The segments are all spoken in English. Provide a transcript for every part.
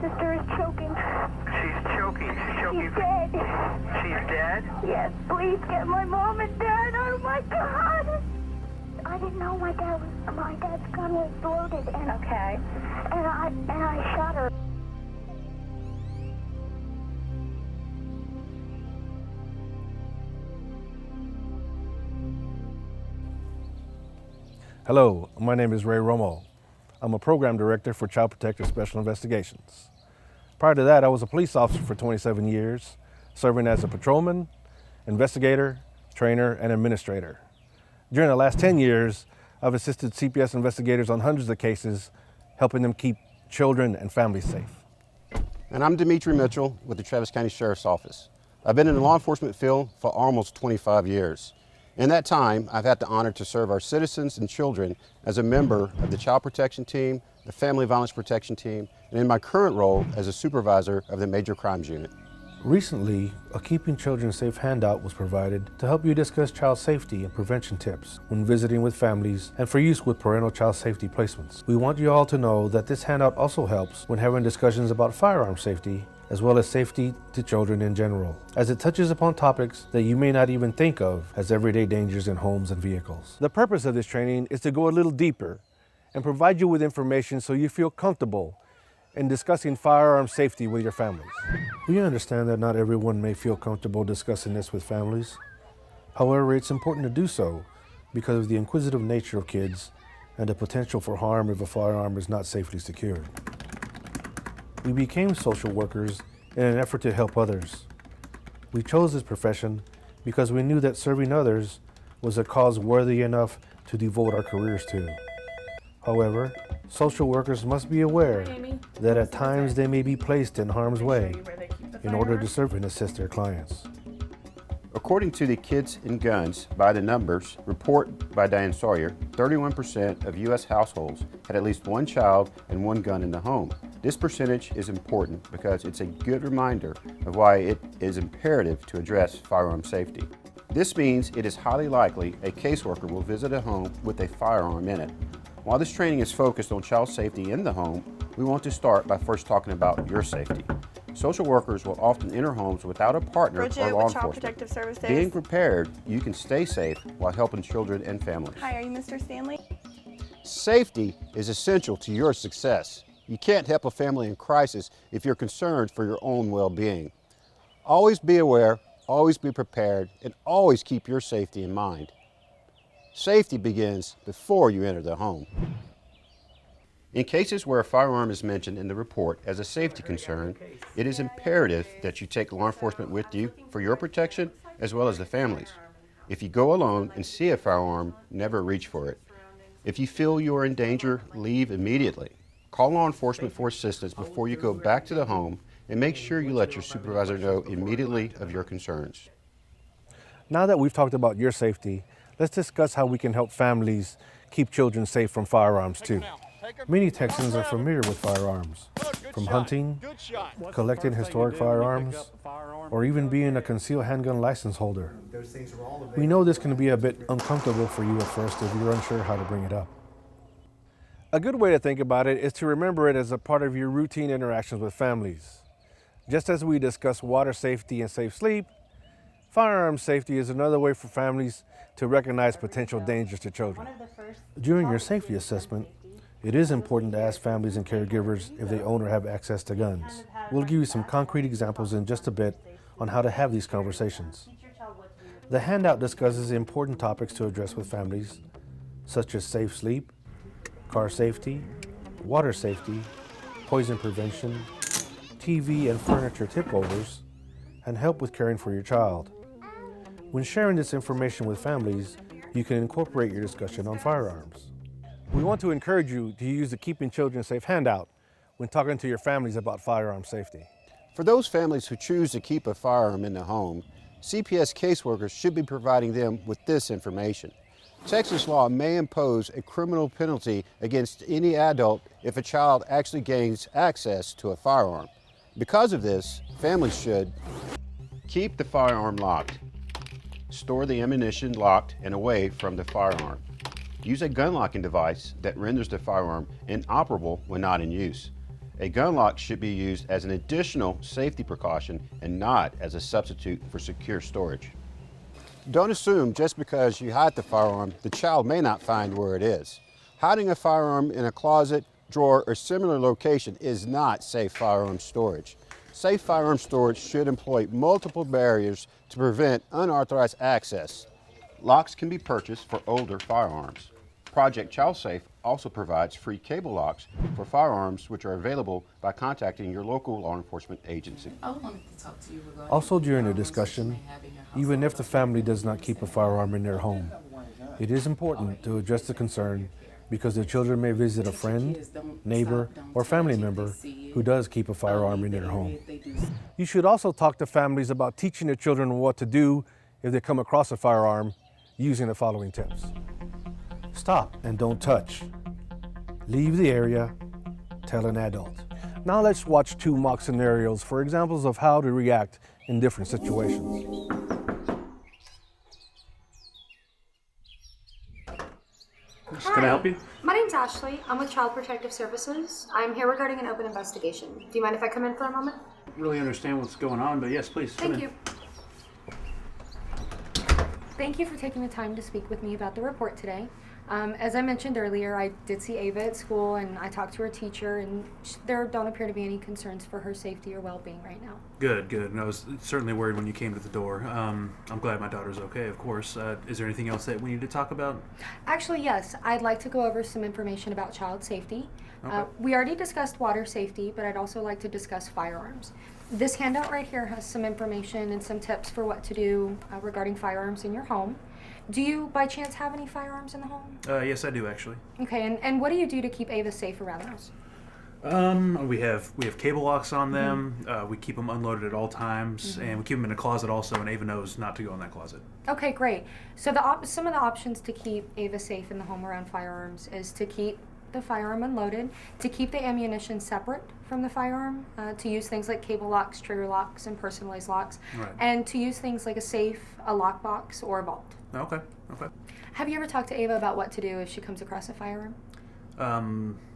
sister is choking. She's choking. She's choking. She's dead. She's dead? Yes, please get my mom and dad. Oh my God! I didn't know my dad's gun was loaded, and I shot her. Hello, my name is Ray Romo. I'm a program director for Child Protective Special Investigations. Prior to that, I was a police officer for 27 years, serving as a patrolman, investigator, trainer, and administrator. During the last 10 years, I've assisted CPS investigators on hundreds of cases, helping them keep children and families safe. And I'm Dimitri Mitchell with the Travis County Sheriff's Office. I've been in the law enforcement field for almost 25 years. In that time, I've had the honor to serve our citizens and children as a member of the Child Protection Team, the Family Violence Protection Team, and in my current role as a supervisor of the Major Crimes Unit. Recently, a Keeping Children Safe handout was provided to help you discuss child safety and prevention tips when visiting with families and for use with parental child safety placements. We want you all to know that this handout also helps when having discussions about firearm safety, as well as safety to children in general, as it touches upon topics that you may not even think of as everyday dangers in homes and vehicles. The purpose of this training is to go a little deeper and provide you with information so you feel comfortable in discussing firearm safety with your families. We understand that not everyone may feel comfortable discussing this with families. However, it's important to do so because of the inquisitive nature of kids and the potential for harm if a firearm is not safely secured. We became social workers in an effort to help others. We chose this profession because we knew that serving others was a cause worthy enough to devote our careers to. However, social workers must be aware that at times they may be placed in harm's way in order to serve and assist their clients. According to the Kids and Guns by the Numbers report by Diane Sawyer, 31% of U.S. households had at least one child and one gun in the home. This percentage is important because it's a good reminder of why it is imperative to address firearm safety. This means it is highly likely a caseworker will visit a home with a firearm in it. While this training is focused on child safety in the home, we want to start by first talking about your safety. Social workers will often enter homes without a partner Bridget or law with Child enforcement. Protective Services. Being prepared, you can stay safe while helping children and families. Hi, are you Mr. Stanley? Safety is essential to your success. You can't help a family in crisis if you're concerned for your own well-being. Always be aware, always be prepared, and always keep your safety in mind. Safety begins before you enter the home. In cases where a firearm is mentioned in the report as a safety concern, it is imperative that you take law enforcement with you for your protection as well as the families. If you go alone and see a firearm, never reach for it. If you feel you are in danger, leave immediately. Call law enforcement for assistance before you go back to the home, and make sure you let your supervisor know immediately of your concerns. Now that we've talked about your safety, let's discuss how we can help families keep children safe from firearms too. Many Texans are familiar with firearms, from hunting, collecting historic firearms, or even being a concealed handgun license holder. We know this can be a bit uncomfortable for you at first if you're unsure how to bring it up. A good way to think about it is to remember it as a part of your routine interactions with families. Just as we discuss water safety and safe sleep, firearm safety is another way for families to recognize potential dangers to children. During your safety assessment, it is important to ask families and caregivers if they own or have access to guns. We'll give you some concrete examples in just a bit on how to have these conversations. The handout discusses important topics to address with families, such as safe sleep, car safety, water safety, poison prevention, TV and furniture tip-overs, and help with caring for your child. When sharing this information with families, you can incorporate your discussion on firearms. We want to encourage you to use the Keeping Children Safe handout when talking to your families about firearm safety. For those families who choose to keep a firearm in the home, CPS caseworkers should be providing them with this information. Texas law may impose a criminal penalty against any adult if a child actually gains access to a firearm. Because of this, families should keep the firearm locked, store the ammunition locked and away from the firearm, use a gun locking device that renders the firearm inoperable when not in use, A gun lock should be used as an additional safety precaution and not as a substitute for secure storage. Don't assume just because you hide the firearm, the child may not find where it is. Hiding a firearm in a closet, drawer, or similar location is not safe firearm storage. Safe firearm storage should employ multiple barriers to prevent unauthorized access. Locks can be purchased for older firearms. Project Child Safe also provides free cable locks for firearms, which are available by contacting your local law enforcement agency. I wanted to talk to you regarding Also during the firearms discussion, that you may have in your household. even if the family does not keep a firearm in their home, it is important to address the concern because the children may visit a friend, neighbor, or family member who does keep a firearm in their home. You should also talk to families about teaching their children what to do if they come across a firearm using the following tips. Stop and don't touch. Leave the area. Tell an adult. Now let's watch 2 mock scenarios for examples of how to react in different situations. Can I help you? My name's Ashley. I'm with Child Protective Services. I'm here regarding an open investigation. Do you mind if I come in for a moment? Really understand what's going on, but yes, please. come Thank in. you. Thank you for taking the time to speak with me about the report today. As I mentioned earlier, I did see Ava at school and I talked to her teacher, and there don't appear to be any concerns for her safety or well-being right now. Good, good. And I was certainly worried when you came to the door. I'm glad my daughter's okay, of course. Is there anything else that we need to talk about? Actually, yes. I'd like to go over some information about child safety. Okay. We already discussed water safety, but I'd also like to discuss firearms. This handout right here has some information and some tips for what to do regarding firearms in your home. Do you, by chance, have any firearms in the home? Yes, I do actually. Okay, and what do you do to keep Ava safe around the house? We have cable locks on them. We keep them unloaded at all times, and we keep them in a closet also. And Ava knows not to go in that closet. Okay, great. So some of the options to keep Ava safe in the home around firearms is to keep the firearm unloaded, to keep the ammunition separate from the firearm, to use things like cable locks, trigger locks, and personalized locks, Right. and to use things like a safe, a lockbox, or a vault. Okay. Okay. Have you ever talked to Ava about what to do if she comes across a firearm?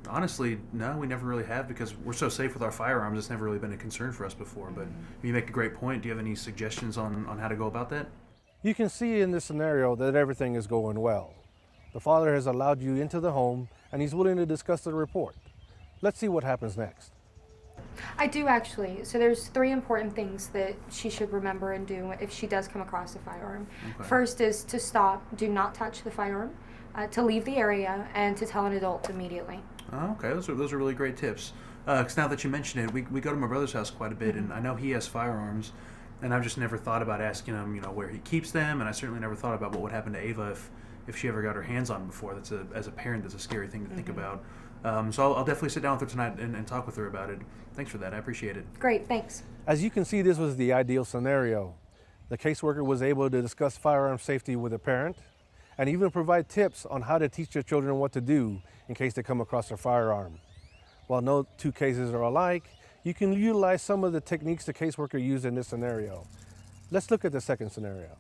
Honestly, no, we never really have because we're so safe with our firearms. It's never really been a concern for us before. But you make a great point. Do you have any suggestions on how to go about that? You can see in this scenario that everything is going well. The father has allowed you into the home and he's willing to discuss the report. Let's see what happens next. I do actually. So there's 3 important things that she should remember and do if she does come across a firearm. Okay. First is to stop, do not touch the firearm, to leave the area, and to tell an adult immediately. Oh, okay, those are really great tips. Because now that you mention it, we go to my brother's house quite a bit, and I know he has firearms, and I've just never thought about asking him, where he keeps them, and I certainly never thought about what would happen to Ava if she ever got her hands on them before. As a parent, that's a scary thing to think about. So I'll definitely sit down with her tonight and talk with her about it. Thanks for that. I appreciate it. Great, thanks. As you can see, this was the ideal scenario. The caseworker was able to discuss firearm safety with a parent and even provide tips on how to teach their children what to do in case they come across a firearm. While no 2 cases are alike, you can utilize some of the techniques the caseworker used in this scenario. Let's look at the second scenario.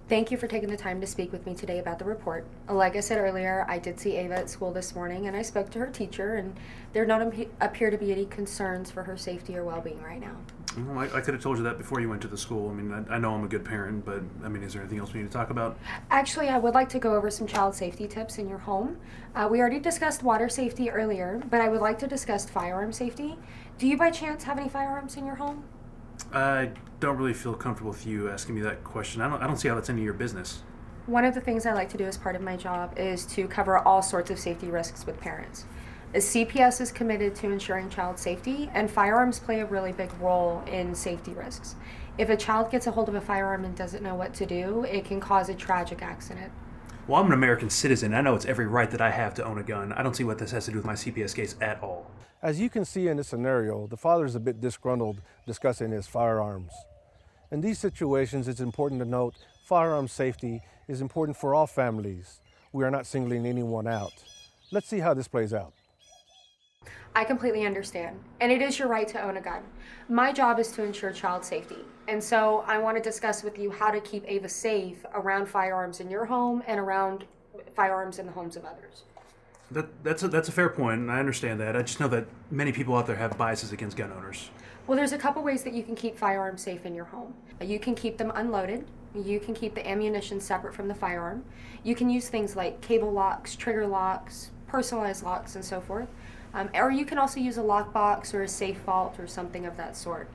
Thank you for taking the time to speak with me today about the report. Like I said earlier, I did see Ava at school this morning and I spoke to her teacher, and there don't appear to be any concerns for her safety or well-being right now. Well, I could have told you that before you went to the school. I know I'm a good parent, but is there anything else we need to talk about? Actually, I would like to go over some child safety tips in your home. We already discussed water safety earlier, but I would like to discuss firearm safety. Do you by chance have any firearms in your home? I don't really feel comfortable with you asking me that question. I don't see how that's any of your business. One of the things I like to do as part of my job is to cover all sorts of safety risks with parents. The CPS is committed to ensuring child safety, and firearms play a really big role in safety risks. If a child gets a hold of a firearm and doesn't know what to do, it can cause a tragic accident. Well, I'm an American citizen. I know it's every right that I have to own a gun. I don't see what this has to do with my CPS case at all. As you can see in this scenario, the father is a bit disgruntled discussing his firearms. In these situations, it's important to note firearm safety is important for all families. We are not singling anyone out. Let's see how this plays out. I completely understand, and it is your right to own a gun. My job is to ensure child safety, and so I want to discuss with you how to keep Ava safe around firearms in your home and around firearms in the homes of others. That's a fair point, and I understand that. I just know that many people out there have biases against gun owners. Well, there's a couple ways that you can keep firearms safe in your home. You can keep them unloaded. You can keep the ammunition separate from the firearm. You can use things like cable locks, trigger locks, personalized locks, and so forth. Or you can also use a lockbox or a safe vault or something of that sort.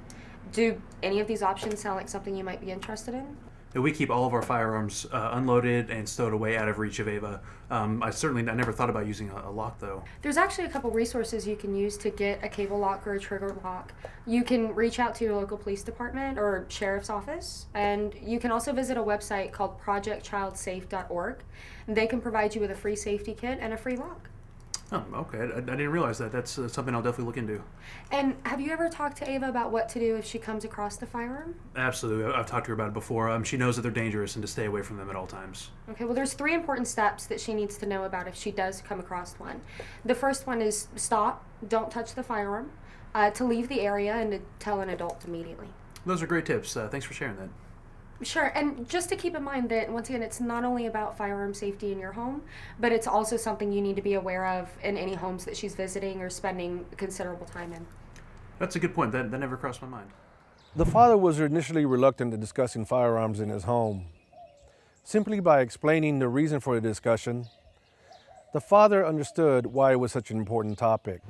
Do any of these options sound like something you might be interested in? We keep all of our firearms unloaded and stowed away out of reach of Ava. I never thought about using a lock, though. There's actually a couple resources you can use to get a cable lock or a trigger lock. You can reach out to your local police department or sheriff's office, and you can also visit a website called projectchildsafe.org. They can provide you with a free safety kit and a free lock. Oh, okay. I didn't realize that. That's something I'll definitely look into. And have you ever talked to Ava about what to do if she comes across the firearm? Absolutely. I've talked to her about it before. She knows that they're dangerous and to stay away from them at all times. Okay, well, there's 3 important steps that she needs to know about if she does come across one. The first one is stop, don't touch the firearm, to leave the area, and to tell an adult immediately. Those are great tips. Thanks for sharing that. Sure, and just to keep in mind that, once again, it's not only about firearm safety in your home, but it's also something you need to be aware of in any homes that she's visiting or spending considerable time in. That's a good point. That never crossed my mind. The father was initially reluctant to discussing firearms in his home. Simply by explaining the reason for the discussion, the father understood why it was such an important topic.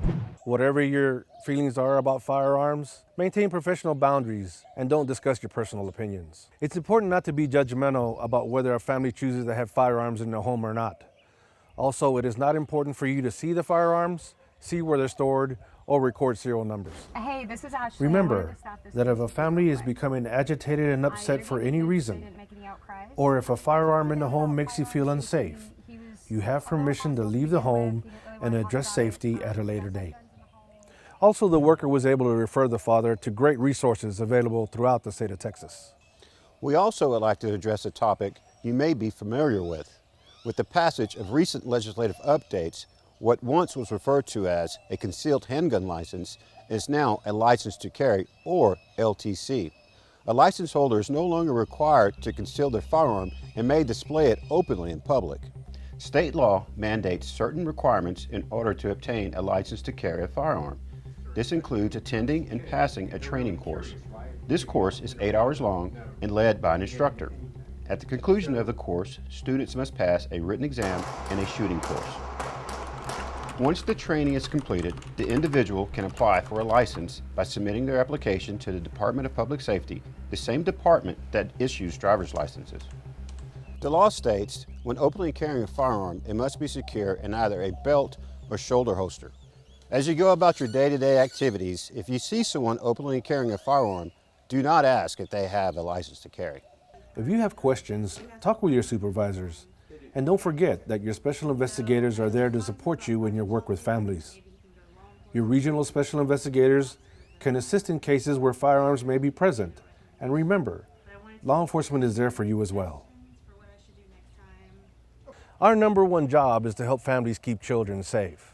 Whatever your feelings are about firearms, maintain professional boundaries and don't discuss your personal opinions. It's important not to be judgmental about whether a family chooses to have firearms in their home or not. Also, it is not important for you to see the firearms, see where they're stored, or record serial numbers. Hey, this is Ashley. Remember that if a family is becoming agitated and upset for any reason, or if a firearm in the home makes you feel unsafe, you have permission to leave the home and address safety at a later date. Also, the worker was able to refer the father to great resources available throughout the state of Texas. We also would like to address a topic you may be familiar with. With the passage of recent legislative updates, what once was referred to as a concealed handgun license is now a license to carry, or LTC. A license holder is no longer required to conceal their firearm and may display it openly in public. State law mandates certain requirements in order to obtain a license to carry a firearm. This includes attending and passing a training course. This course is 8 hours long and led by an instructor. At the conclusion of the course, students must pass a written exam and a shooting course. Once the training is completed, the individual can apply for a license by submitting their application to the Department of Public Safety, the same department that issues driver's licenses. The law states when openly carrying a firearm, it must be secure in either a belt or shoulder holster. As you go about your day-to-day activities, if you see someone openly carrying a firearm, do not ask if they have a license to carry. If you have questions, talk with your supervisors. And don't forget that your special investigators are there to support you in your work with families. Your regional special investigators can assist in cases where firearms may be present. And remember, law enforcement is there for you as well. Our number one job is to help families keep children safe.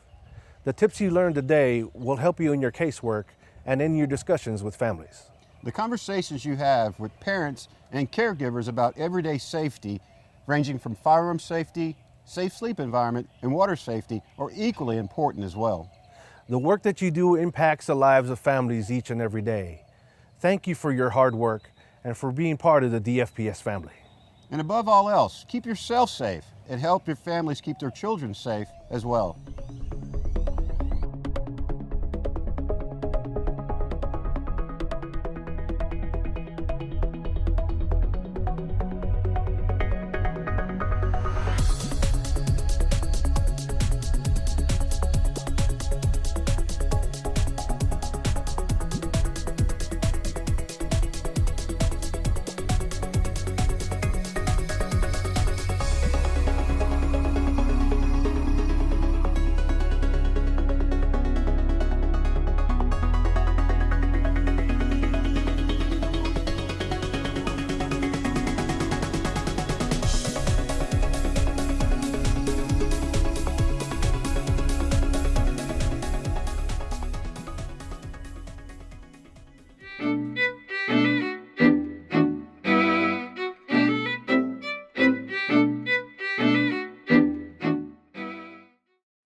The tips you learned today will help you in your casework and in your discussions with families. The conversations you have with parents and caregivers about everyday safety, ranging from firearm safety, safe sleep environment, and water safety, are equally important as well. The work that you do impacts the lives of families each and every day. Thank you for your hard work and for being part of the DFPS family. And above all else, keep yourself safe and help your families keep their children safe as well.